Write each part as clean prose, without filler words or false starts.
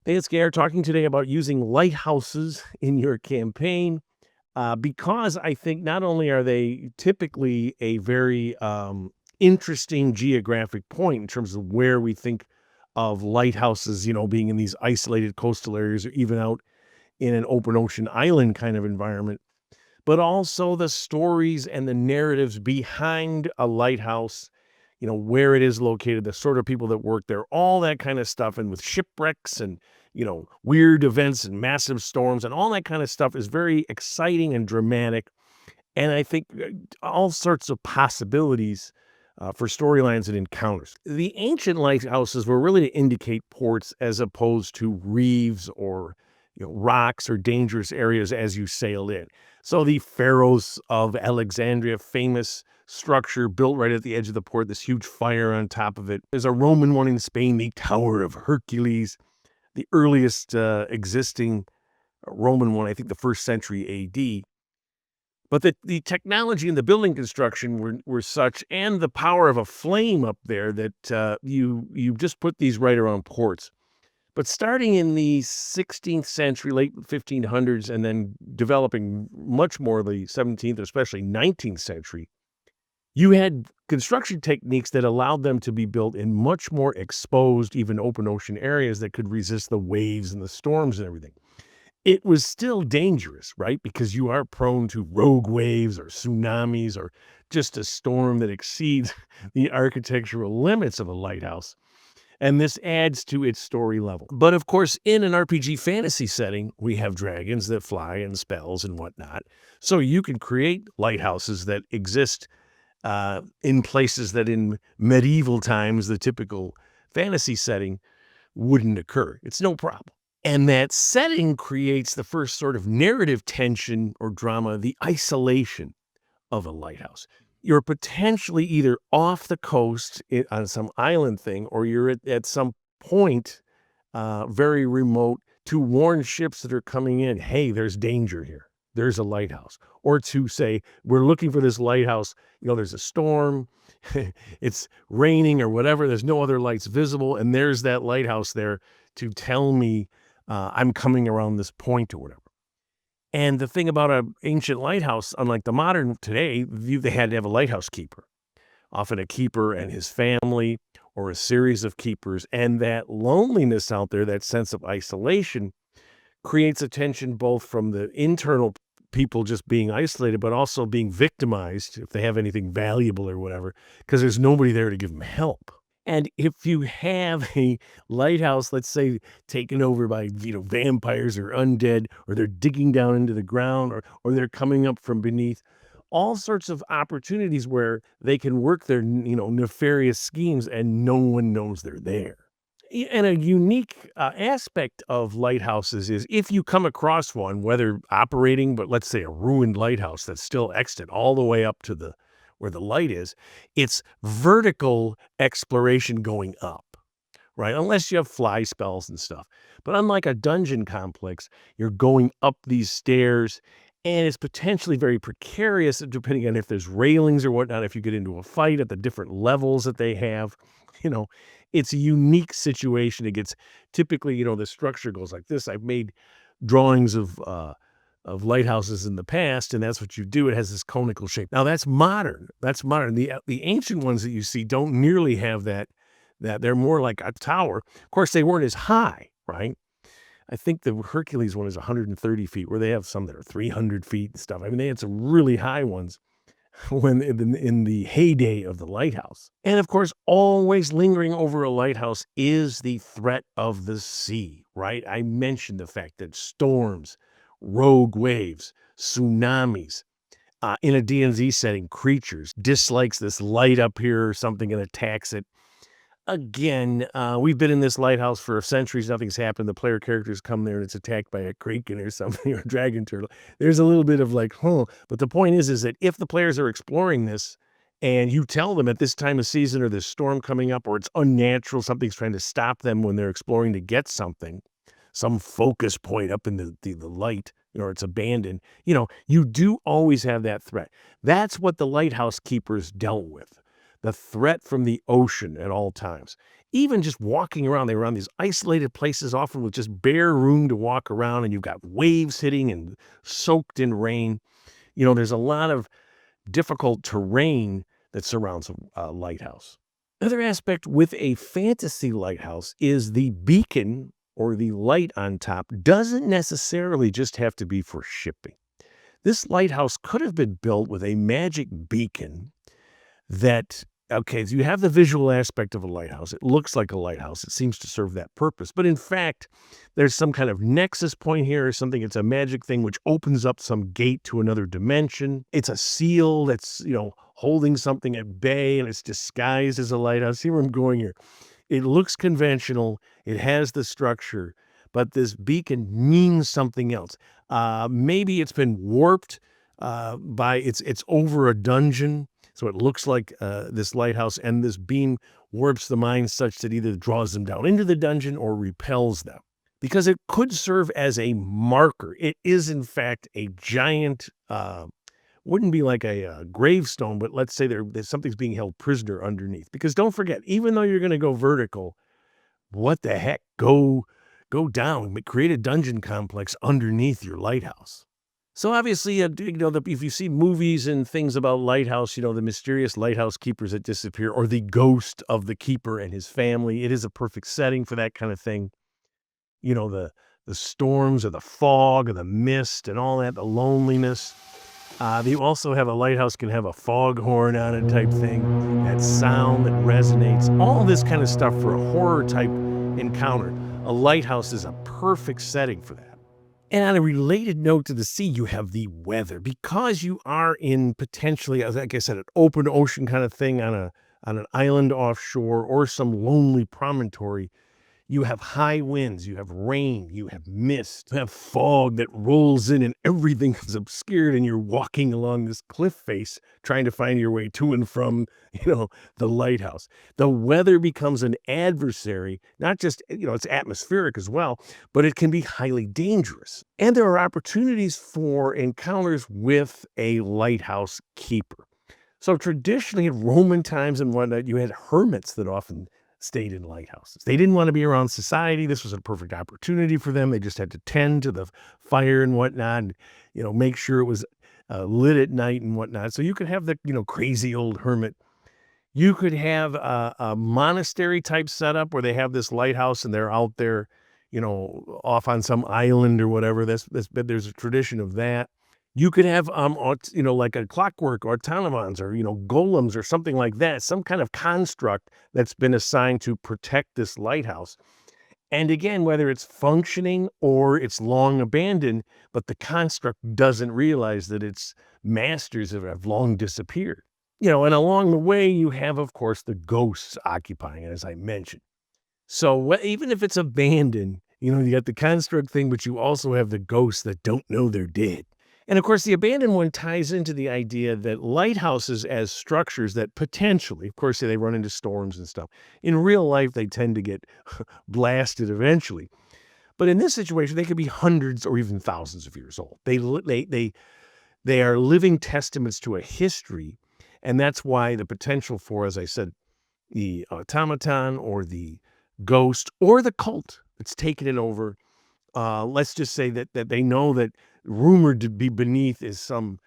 Hey, it's Gare talking today about using lighthouses in your campaign because I think not only are they typically a very interesting geographic point in terms of where we think of lighthouses, being in these isolated coastal areas or even out in an open ocean island kind of environment, but also the stories and the narratives behind a lighthouse, where it is located, the sort of people that work there, all that kind of stuff. And with shipwrecks and, weird events and massive storms and all that kind of stuff is very exciting and dramatic. And I think all sorts of possibilities for storylines and encounters. The ancient lighthouses were really to indicate ports as opposed to reefs or rocks or dangerous areas as you sailed in. So the pharaohs of Alexandria, famous structure built right at the edge of the port, this huge fire on top of it. There's a Roman one in Spain, the Tower of Hercules, the earliest existing Roman one, I think the 1st century AD. But the technology and the building construction were such, and the power of a flame up there that you just put these right around ports. But starting in the 16th century, late 1500s, and then developing much more the 17th, especially 19th century, you had construction techniques that allowed them to be built in much more exposed, even open ocean areas that could resist the waves and the storms and everything. It was still dangerous, right? Because you are prone to rogue waves or tsunamis or just a storm that exceeds the architectural limits of a lighthouse. And this adds to its story level. But of course, in an RPG fantasy setting, we have dragons that fly and spells and whatnot. So you can create lighthouses that exist in places that in medieval times, the typical fantasy setting wouldn't occur. It's no problem. And that setting creates the first sort of narrative tension or drama, the isolation of a lighthouse. You're potentially either off the coast on some island thing, or you're at some point very remote to warn ships that are coming in, hey, there's danger here. There's a lighthouse. Or to say, we're looking for this lighthouse. There's a storm. It's raining or whatever. There's no other lights visible. And there's that lighthouse there to tell me I'm coming around this point or whatever. And the thing about an ancient lighthouse, unlike the modern today, they had to have a lighthouse keeper, often a keeper and his family or a series of keepers. And that loneliness out there, that sense of isolation, creates a tension both from the internal people just being isolated, but also being victimized if they have anything valuable or whatever, because there's nobody there to give them help. And if you have a lighthouse, let's say, taken over by, vampires or undead, or they're digging down into the ground, or they're coming up from beneath, all sorts of opportunities where they can work their, nefarious schemes and no one knows they're there. And a unique aspect of lighthouses is if you come across one, whether operating, but let's say a ruined lighthouse that's still extant all the way up to where the light is, it's vertical exploration going up, right? Unless you have fly spells and stuff. But unlike a dungeon complex, you're going up these stairs, and it's potentially very precarious depending on if there's railings or whatnot, if you get into a fight at the different levels that they have. It's a unique situation. It gets typically, the structure goes like this. I've made drawings of lighthouses in the past, and that's what you do. It has this conical shape. Now that's modern. The ancient ones that you see don't nearly have that they're more like a tower. Of course, they weren't as high, right? I think the Hercules one is 130 feet, where they have some that are 300 feet and stuff. I mean, they had some really high ones when in the heyday of the lighthouse. And of course, always lingering over a lighthouse is the threat of the sea, right? I mentioned the fact that storms, rogue waves, tsunamis, in a D&D setting, creatures dislikes this light up here or something and attacks it. Again, we've been in this lighthouse for centuries. Nothing's happened. The player characters come there and it's attacked by a kraken or something or a dragon turtle. There's a little bit of like, But the point is that if the players are exploring this and you tell them at this time of season or there's storm coming up or it's unnatural, something's trying to stop them when they're exploring to get something, some focus point up in the light, or it's abandoned, you do always have that threat. That's what the lighthouse keepers dealt with. the threat from the ocean at all times. Even just walking around, they were on these isolated places, often with just bare room to walk around, and you've got waves hitting and soaked in rain. There's a lot of difficult terrain that surrounds a lighthouse. Another aspect with a fantasy lighthouse is the beacon or the light on top doesn't necessarily just have to be for shipping. This lighthouse could have been built with a magic beacon that, okay, so you have the visual aspect of a lighthouse. It looks like a lighthouse. It seems to serve that purpose. But in fact, there's some kind of nexus point here or something. It's a magic thing which opens up some gate to another dimension. It's a seal that's, holding something at bay, and it's disguised as a lighthouse. See where I'm going here? It looks conventional. It has the structure, but this beacon means something else. Maybe it's been warped by it's over a dungeon. So it looks like this lighthouse, and this beam warps the mind such that either draws them down into the dungeon or repels them. Because it could serve as a marker. It is, in fact, a giant, wouldn't be like a gravestone, but let's say there's something's being held prisoner underneath. Because don't forget, even though you're going to go vertical, what the heck? Go down, create a dungeon complex underneath your lighthouse. So obviously, if you see movies and things about lighthouse, the mysterious lighthouse keepers that disappear, or the ghost of the keeper and his family, it is a perfect setting for that kind of thing. The storms or the fog or the mist and all that, the loneliness. You also have a lighthouse can have a foghorn on it type thing, that sound that resonates, all this kind of stuff for a horror type encounter. A lighthouse is a perfect setting for that. And on a related note to the sea, you have the weather. Because you are in potentially, like I said, an open ocean kind of thing on an island offshore or some lonely promontory, you have high winds, you have rain, you have mist, you have fog that rolls in and everything is obscured, and you're walking along this cliff face trying to find your way to and from, the lighthouse. The weather becomes an adversary, not just, it's atmospheric as well, but it can be highly dangerous. And there are opportunities for encounters with a lighthouse keeper. So traditionally in Roman times and whatnot, you had hermits that often stayed in lighthouses. They didn't want to be around society. This was a perfect opportunity for them. They just had to tend to the fire and whatnot, and, make sure it was lit at night and whatnot. So you could have the, crazy old hermit. You could have a monastery type setup where they have this lighthouse and they're out there, off on some island or whatever. There's a tradition of that. You could have, like a clockwork or automatons or, golems or something like that, some kind of construct that's been assigned to protect this lighthouse. And again, whether it's functioning or it's long abandoned, but the construct doesn't realize that its masters have long disappeared. And along the way, you have, of course, the ghosts occupying it, as I mentioned. So even if it's abandoned, you got the construct thing, but you also have the ghosts that don't know they're dead. And of course, the abandoned one ties into the idea that lighthouses as structures that potentially, of course, they run into storms and stuff. In real life, they tend to get blasted eventually. But in this situation, they could be hundreds or even thousands of years old. They are living testaments to a history. And that's why the potential for, as I said, the automaton or the ghost or the cult that's taken it over. Let's just say that they know that rumored to be beneath is some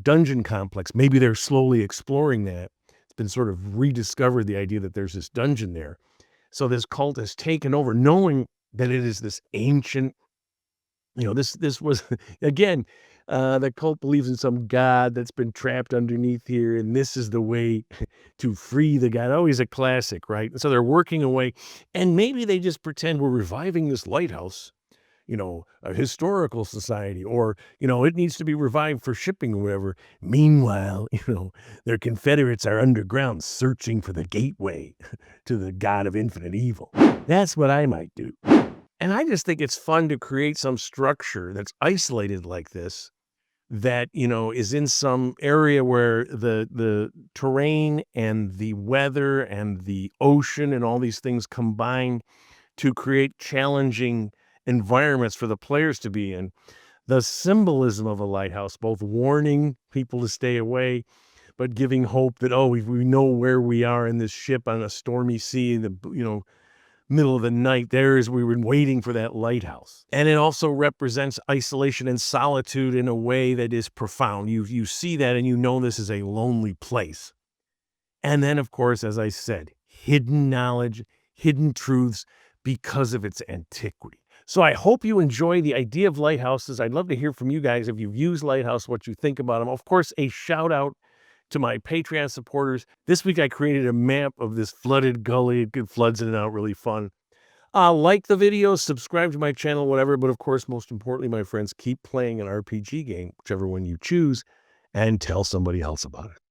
dungeon complex. Maybe they're slowly exploring that. It's been sort of rediscovered, the idea that there's this dungeon there. So this cult has taken over, knowing that it is this ancient, this was, again, the cult believes in some god that's been trapped underneath here, and this is the way to free the god. Always a classic, right? And so they're working away, and maybe they just pretend we're reviving this lighthouse, a historical society, or, it needs to be revived for shipping or whatever. Meanwhile, their Confederates are underground searching for the gateway to the god of infinite evil. That's what I might do. And I just think it's fun to create some structure that's isolated like this, that, is in some area where the terrain and the weather and the ocean and all these things combine to create challenging environments for the players to be in. The symbolism of a lighthouse, both warning people to stay away, but giving hope that, oh, we know where we are in this ship on a stormy sea in the, middle of the night. There's we were waiting for that lighthouse. And it also represents isolation and solitude in a way that is profound. You see that and you know this is a lonely place. And then, of course, as I said, hidden knowledge, hidden truths because of its antiquity. So I hope you enjoy the idea of lighthouses. I'd love to hear from you guys if you've used Lighthouse, what you think about them. Of course, a shout out to my Patreon supporters. This week I created a map of this flooded gully. It floods in and out, really fun. Like the video, subscribe to my channel, whatever. But of course, most importantly, my friends, keep playing an RPG game, whichever one you choose, and tell somebody else about it.